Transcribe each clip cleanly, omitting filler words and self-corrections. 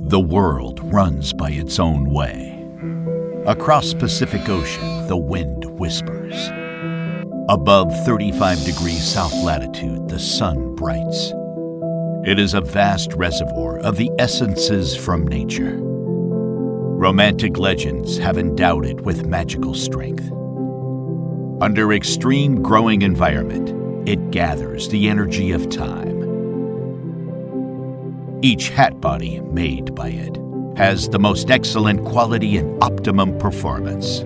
The world runs by its own way. Across Pacific Ocean, the wind whispers. Above 35 degrees south latitude, the sun brights. It is a vast reservoir of the essences from nature. Romantic legends have endowed it with magical strength. Under extreme growing environment, it gathers the energy of time. Each hat body made by it has the most excellent quality and optimum performance.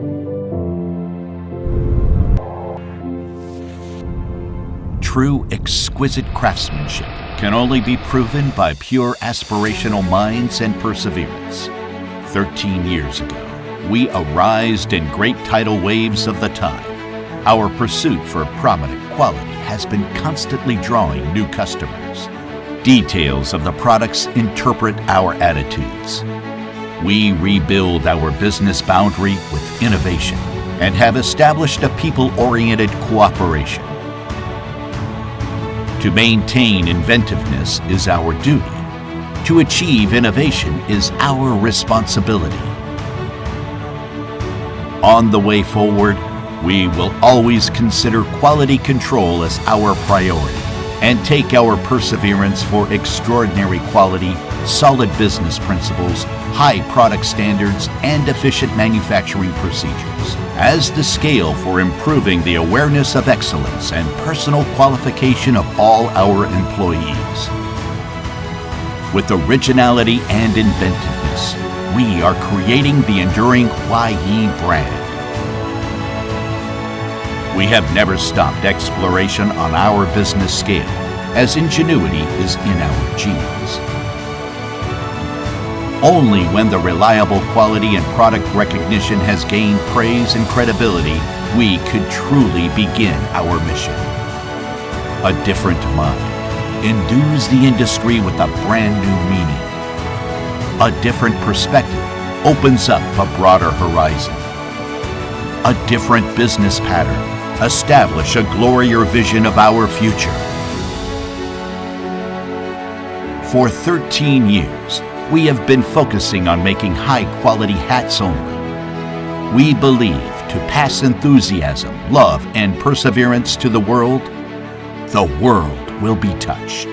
True exquisite craftsmanship can only be proven by pure aspirational minds and perseverance. 13 years ago, we arised in great tidal waves of the time. Our pursuit for prominent quality has been constantly drawing new customers. Details of the products interpret our attitudes. We rebuild our business boundary with innovation and have established a people-oriented cooperation. To maintain inventiveness is our duty. To achieve innovation is our responsibility. On the way forward, we will always consider quality control as our priority and take our perseverance for extraordinary quality, solid business principles, high product standards, and efficient manufacturing procedures as the scale for improving the awareness of excellence and personal qualification of all our employees. With originality and inventiveness, we are creating the enduring Huayi brand. We have never stopped exploration on our business scale, as ingenuity is in our genes. Only when the reliable quality and product recognition has gained praise and credibility, we could truly begin our mission. A different mind endues the industry with a brand new meaning. A different perspective opens up a broader horizon. A different business pattern establish a glorious vision of our future. For 13 years, we have been focusing on making high-quality hats only. We believe to pass enthusiasm, love, and perseverance to the world will be touched.